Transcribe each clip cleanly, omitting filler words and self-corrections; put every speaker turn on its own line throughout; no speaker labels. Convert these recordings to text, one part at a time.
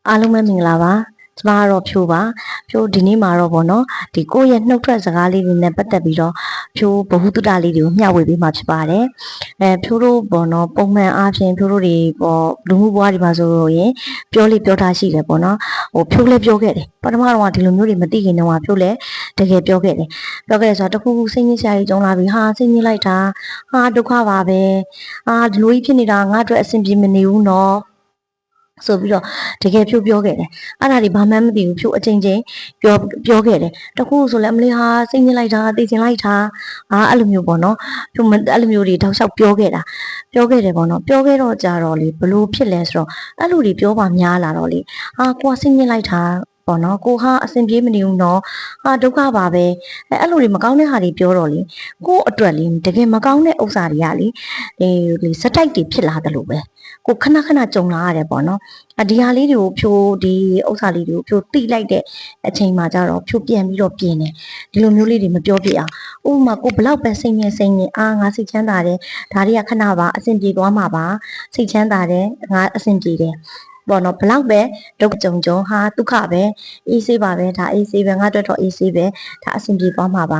အားလုံးပဲမင်္ဂလာပါကျမကတော့ဖြိုးပါဖြိုးဒီနေ့မှာတော့ဗောနော်ဒီကိုယ့်ရဲ့နှုတ်ထွက်စကားလေးတွေနဲ့ပတ်သက်ပြီးတော့ဖြိုးဘ ഹു တုတလေးတွေကိုမျှဝေပေးမှာဖြစ်ပါတယ်ဖြိုးတို့ဗောနော်ပုံမှန်အားဖြင့်ဖြိုးတို့တွေဗောလူမှုဘဝတွေမှာဆိုရင်ပြောလေပြောထားရှိတယ်ဗောနော်ဖြိုးလည်းပြောခဲ့တယ်ပထမတော့ဒီလိုမျိုးတွေမသိခင်တော့ဖြိုးလည်းတကယ်ပြောခဲ့တယ်ဆိုတော့တခုခုစိတ်ညစ်စရာကြီးကြုံလာပြီဟာစိတ်ညစ်လိုက်တာဟာဒုက္ခပါပဲဒီလိုကြီးဖြစ်နေတာငါ့အတွက်အဆင်ပြေမနေဘူးနော်ဆိုပြီးတော့တကယ်ဖြိုးပြောခဲ့တယ်အဲ့ဒါတွေဘာမှမသိဘူးဖြိုးအချိန်ချင်းပြောခဲ့တယ်တခုဆိုလည်းအမလေးဟာစိတ်ညစ်လိုက်တာသိချင်လိုက်တာအဲ့လိုမျိုးပေါ့နော်ဖြိုးအဲ့လိုမျိုးတွေတောက်လျှောက်ပြောခဲ့တယ်ပေါ့နော်ပြောခဲ့တော့ကြတော့လေဘလို့ဖြစ်လဲဆိုတော့အဲ့လိုတွေပြောပါများလာတော့လေကိုကစိတ်ညစ်လိုက်တာပေါ့နော်ကိုဟာအဆင်ပြေမနေဘူးနော်ဒုက္ခပါပဲအဲ့လိုတွေမကောင်းတဲ့ဟာတွေပြောတော့လေကိုအတွက်လေတကယ်မကောင်းတဲ့ဥစ္စာတွေကလေစတိုက်တွေဖြစ်လာတယ်လို့ပဲကိုခဏကြုံလာရတယ်ပေါ့နော်ဒီဟာလေးတွေကိုဖြိုးဒီဥစ္စာလေးတွေကိုဖြိုးတိလိုက်တဲ့အချိန်မှာကျတော့ဖြိုးပြန်ပြီးတော့ပြင်တယ်ဒီလိုမျိုးလေးတွေမပြောပြအောင်ဥပမာကိုဘလောက်ပဲစိတ်ညစ်ငါစိတ်ချမ်းသာတယ်ဒါတွေကခဏပါအဆင်ပြေသွားမှာပါစိတ်ချမ်းသာတယ်ငါအဆင်ပြေတယ်ပေါ့နော်ဘလောက်ပဲဒုက္ခကြုံဟာဒုက္ခပဲအေးဆေးပါပဲဒါအေးဆေးပဲငါအတွက်တော့အေးဆေးပဲဒါအဆင်ပြေသွားမှာပ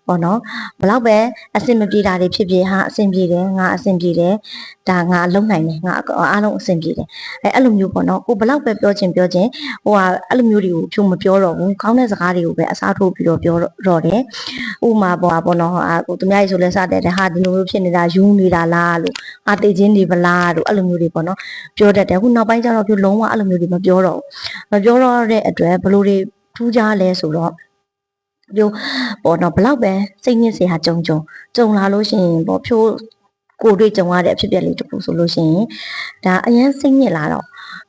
ါပေါ့နော်ဘလောက်ပဲအဆင်မပြေတာတွေဖြစ်ဖြစ်ဟာအဆင်ပြေတယ်ငါအဆင်ပြေတယ်ဒါငါအလုံးနိုင်တယ်ငါအားလုံးအဆင်ပြေတယ်အဲ့လိုမျိုးပေါ့နော်ကိုဘလောက်ပဲပြောချင်းဟိုအဲ့လိုမျိုးတွေကိုဖြိုးမပြောတော့ဘူးကောင်းတဲ့စကားတွေကိုပဲအစားထိုးပြီးတော့ပြောတော့တယ်ဥမာပေါ့နော်ကိုသူများကြီးဆိုလဲစတဲ့ဟာဒီလိုမျိုးဖြစ်နေတာယူနေတာလားလို့တေးချင်းနေပလားလို့အဲ့လိုမျိုးတွေပေါ့နော်ပြောတတ်တယ်ခုနောက်ပိုင်းကျတော့ဖြိုးလုံးဝအဲ့လိုမျိုးတွေမပြောတော့တဲ့အတွက်ဘလို့တွေထူးခြားလဲဆိုတော့ပြောပေါ့နော်ဘလောက်ပဲစိတ်ညစ်စရာကြုံလာလို့ရှိရင်ပေါ့ဖြိုးကိုတွေ့ကြုံရတဲ့အဖြစ်အပျက်လေးတစ်ခုဆိုလို့ရှိရင်ဒါအရင်စိတ်ညစ်လာတော့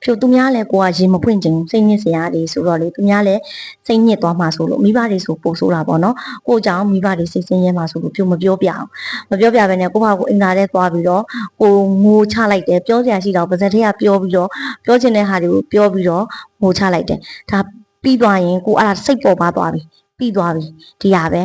ဖြိုးသူများလည်းကိုကရေမဖွင့်ချင်စိတ်ညစ်စရာတွေဆိုတော့လေသူများလည်းစိတ်ညစ်သွားမှာဆိုလို့မိဘတွေဆိုပို့ဆိုတာပေါ့နော်ကိုကြောင့်မိဘတွေစိတ်ဆင်းရဲမှာဆိုလို့ဖြိုးမပြောပြဘဲနဲ့ကိုကအင်္ဂါထဲသွားပြီးတော့ကိုငိုချလိုက်တယ်ပြောစရာရှိတော့ပါဇက်ထဲကပြောပြီးတော့ပြောချင်တဲ့ဟာတွေကိုပြောပြီးတော့ငိုချလိုက်တယ်ဒါပြီးသွားရင်ကိုအဲ့ဒါစိတ်ပေါ်ပါသွားပြီပြီးသွားပြီဒီဟာပဲ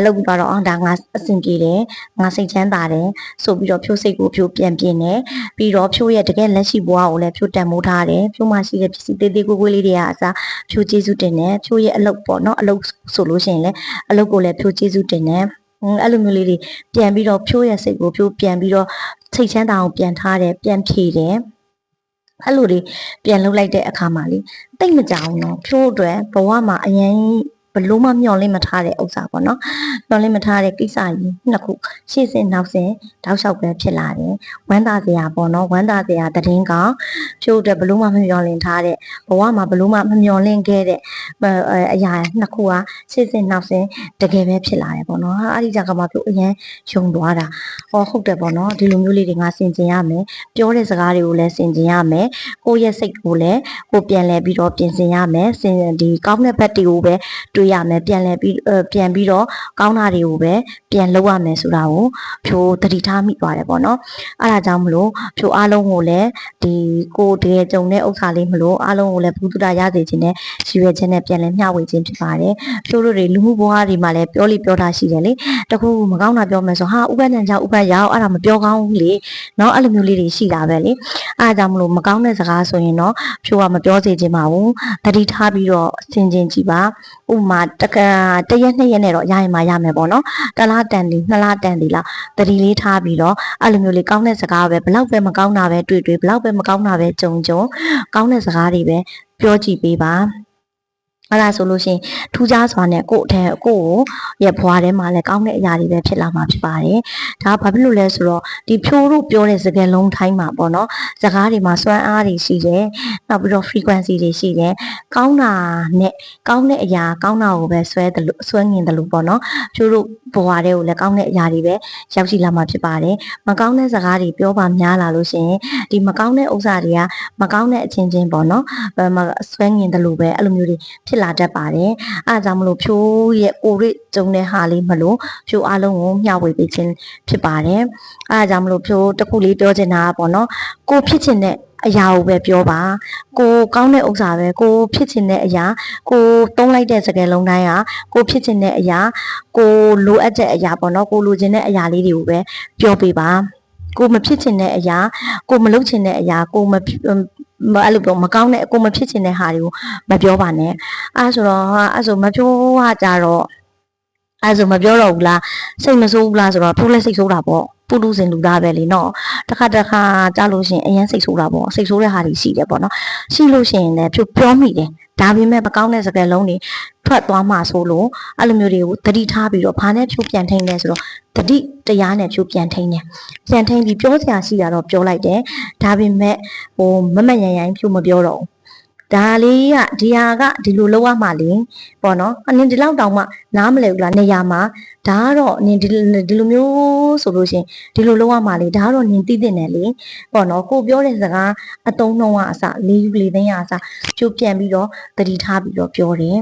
လောက်ပြီးတော့ဒါငါအဆင်ပြေတယ်ငါစိတ်ချမ်းသာတယ်ဆိုပြီးတော့ဖြိုးစိတ်ကိုဖြိုးပြန်ပြင်းတယ်ပြီးတော့ဖြိုးရဲ့တကယ်လက်ရှိဘဝကိုလည်းဖြိုးတန်မိုးထားတယ်ဖြိုးမှရှိတဲ့ပစ္စည်းသေးသေးကိုလေးတွေကအစားဖြိုးကျေးဇူးတင်တယ်ဖြိုးရဲ့အလုပ်ပေါ့နော်အလုပ်ဆိုလို့ရှိရင်လည်းအလုပ်ကိုလည်းဖြိုးကျေးဇူးတင်တယ်အဲ့လိုမျိုးလေးတွေပြန်ပြီးတော့ဖြိုးရဲ့စိတ်ကိုဖြိုးပြန်ပြီးတော့စိတ်ချမ်းသာအောင်ပြန်ထားတယ်ပြန်ဖြည့်တယ်အဲ့လိုတွေပြန်လုပ်လိုက်တဲ့အခါမှာလေတိတ်မကြောင်တော့ဖြိုးအတွက်ဘဝမှာအရင်ဘလို့မှမျောလင့်မထားတဲ့ဥစ္စာပေါ့နော်မျောလင့်မထားတဲ့ကိစ္စကြီးနှစ်ခုရှေ့စင်နောက်စင်တောက်လျှောက်ပဲဖြစ်လာတယ်ဝမ်းသာစရာပေါ့နော်ဝမ်းသာစရာတည်င်းကောင်ဖြိုးတဲ့ဘလို့မှမမျောလင့်ထားတဲ့ဘဝမှာဘလို့မှမမျောလင့်ခဲ့တဲ့အရာနှစ်ခုကရှေ့စင်နောက်စင်တကယ်ပဲဖြစ်လာတယ်ပေါ့နော်အဲ့ဒီကြကမှဖြိုးအရင်ယုံသွားတာဟုတ်တယ်ပေါ့နော်ဒီလိုမျိုးလေးတွေငါဆင်ကျင်ရမယ်ပြောတဲ့စကားတွေကိုလည်းဆင်ကျင်ရမယ်ကိုယ့်ရဲ့စိတ်ကိုလည်းကိုပြန်လဲပြီးတော့ပြင်ဆင်ရမယ်ဒီကောင်းတဲ့ဘက်တွေကိုပဲတွေ့ရမယ်ပြန်ပြီးတော့ကောင်းတာတွေကိုပဲပြန်လုပ်ရမယ်ဆိုတာကိုဖြိုးသတိထားမိသွားတယ်ပေါ့နော်အဲ့ဒါကြောင့်မလို့ဖြိုးအားလုံးကိုလည်းဒီကိုတကယ်ကြုံတဲ့ဥစ္စာလေးမလို့အားလုံးကိုလည်းဘုဒ္ဓတာရစေခြင်းနဲ့ရည်ရွယ်ခြင်းနဲ့ပြန်လဲမျှဝေခြင်းဖြစ်ပါတယ်ဖြိုးတို့တွေလူမှုဘဝတွေမှာလည်းပြောတာရှိတယ်လေတခုမကောင်းတာပြောမယ်ဆိုဟာဥပဒေကြောင့်ဥပဒေရောက်အဲ့ဒါမပြောကောင်းဘူးလေနော်အဲ့လိုမျိုးလေးတွေရှိတာပဲလေအဲ့ဒါကြောင့်မလို့မကောင်းတဲ့စကားဆိုရင်တော့ဖြိုးကမပြောစေချင်ပါဘူးသတိထားပြီးတော့ဆင်ခြင်ကြည့်ပါဥပမာတရက်2ရက်နဲ့တော့ရရင်မှရမယ်ပေါ့နော်တလားတန်ဒီ2လတန်ဒီလားသတိလေးထားပြီးတော့အဲ့လိုမျိုးလေးကောင်းတဲ့စကားပဲဘလောက်ပဲမကောင်းတာပဲတွေ့ဘလောက်ပဲမကောင်းတာပဲကြုံကောင်းတဲ့စကားတွေပဲပြောကြည့်ပေးပါအဲ့ဒါဆိုလို့ရှိရင်ထူးခြားစွာနဲ့ကိုရဲ့ဘွားထဲမှာလည်းကောင်းတဲ့အရာတွေပဲဖြစ်လာမှာဖြစ်ပါတယ်။ဒါဘာဖြစ်လို့လဲဆိုတော့ဒီဖြိုးတို့ပြောတဲ့စကားလုံးတိုင်းမှာပေါ့နော်။စကားတွေမှာစွမ်းအားတွေရှိတယ်။နောက်ပြီးတော့ frequency တွေရှိတယ်။ကောင်းတာနဲ့ကောင်းတဲ့အရာကောင်းတာကိုပဲဆွဲငင်တယ်လို့ပေါ့နော်။ဖြိုးတို့ဘွားထဲကိုလည်းကောင်းတဲ့အရာတွေပဲရောက်ရှိလာမှာဖြစ်ပါတယ်။မကောင်းတဲ့စကားတွေပြောပါများလာလို့ရှိရင်ဒီမကောင်းတဲ့ဥစ္စာတွေကမကောင်းတဲ့အချင်းချင်းပေါ့နော်။ဆွဲငင်တယ်လို့ပဲအဲ့လိုမျိုးတွေဖြစ်လာတတ်ပါတယ်အားကြောင့်မလို့ဖြိုးရဲ့ကိုရစ်ကျုံတဲ့ဟာလေးမလို့ဖြိုးအားလုံးကိုမျှဝေပေးခြင်းဖြစ်ပါတယ်အားကြောင့်မလို့ဖြိုးတစ်ခုလေးပြောချင်တာပေါ့နော်ကိုဖြစ်ချင်တဲ့အရာကိုပဲပြောပါကိုကောင်းတဲ့ဥစ္စာပဲကိုဖြစ်ချင်တဲ့အရာကိုသုံးလိုက်တဲ့စကားလုံးတိုင်းဟာကိုဖြစ်ချင်တဲ့အရာကိုလိုအပ်တဲ့အရာပေါ့နော်ကိုလိုချင်တဲ့အရာလေးတွေကိုပဲပြောပေးပါကိုမဖြစ်ချင်တဲ့အရာကိုမလုပ်ချင်တဲ့အရာကို အဲ့လိုပြောမကောင်းတဲ့အကိုမဖြစ်ချင်တဲ့ဟာတွေကိုမပြောပါနဲ့အဲ့ဆိုတော့အဲ့ဆိုမဖြိုးကကြတော့အဲ့ဆိုမပြောတော့ဘူးလားစိတ်မဆိုးဘူးလားဆိုတော့ဖြိုးလည်းစိတ်ဆိုးတာပေါ့ပုလူစင်လူသားပဲလေနော်တစ်ခါကြားလို့ရှိရင်အရင်စိတ်ဆိုးတာပေါ့စိတ်ဆိုးတဲ့ဟာတွေရှိတယ်ပေါ့နော်ရှိလို့ရှိရင်လည်းဖြိုးပြောမိတယ်ဒါပေမဲ့မကောင်းတဲ့စကားလုံးတွေထွက်သွားမှဆိုလို့အဲ့လိုမျိုးတွေကိုသတိထားပြီးတော့ဘာနဲ့ဖြိုးပြန်ထိန်လဲဆိုတော့တတိတရားနဲ့ဖြိုးပြန်ထိန်တယ်ပြန်ထိန်ပြီးပြောစရာရှိတာတော့ပြောလိုက်တယ်ဒါပေမဲ့မမရန်ဖြိုးမပြောတော့ဘူးဒါလေးကဒီဟာကဒီလိုလောက်ရမှလေပေါ့နော်အနင်ဒီလောက်တောင်မှနားမလဲဘူးလားနေရာမှာဒါကတော့အနင်ဒီလိုမျိုးဆိုလို့ရှင်ဒီလိုလောက်ရမှလေဒါကတော့နင်သိတဲ့နယ်လေပေါ့နော်ကိုပြောတဲ့စကားအတုံးနှုံးကအစလေးယူလေးသိန်းကအစဖြိုးပြန်ပြီးတော့တတိထားပြီးတော့ပြောတယ်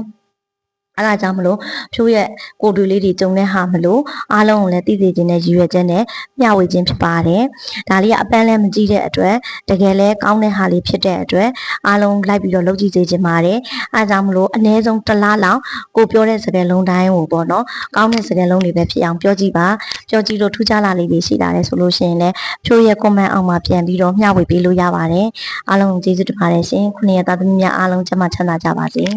အဲ့ဒါကြောင့်မလို့ဖြိုးရဲ့ကိုတူလေးတွေကြုံတဲ့ဟာမလို့အားလုံးကိုလည်းသိစေခြင်းနဲ့ရည်ရွယ်ချက်နဲ့မျှဝေခြင်းဖြစ်ပါတယ်။ဒါလေးကအပန်းလည်းမကြည့်တဲ့အတွက်တကယ်လည်းကောင်းတဲ့ဟာလေးဖြစ်တဲ့အတွက်အားလုံးလိုက်ပြီးတော့လုပ်ကြည့်စေခြင်းပါတယ်။အားကြောင့်မလို့အနည်းဆုံးတစ်လားလောက်ကိုပြောတဲ့စကားလုံးတိုင်းကိုပေါ့နော်ကောင်းတဲ့စကားလုံးတွေပဲဖြစ်အောင်ပြောကြည့်ပါပြောကြည့်လို့ထူးခြားလာလေးတွေရှိလာတယ်ဆိုလို့ရှိရင်လည်းဖြိုးရဲ့ comment အောက်မှာပြန်ပြီးတော့မျှဝေပေးလို့ရပါတယ်။အားလုံးကျေးဇူးတင်ပါတယ်ရှင်။ခုနှစ်ရက်သားသမီးများအားလုံးကျန်းမာချမ်းသာကြပါစေ။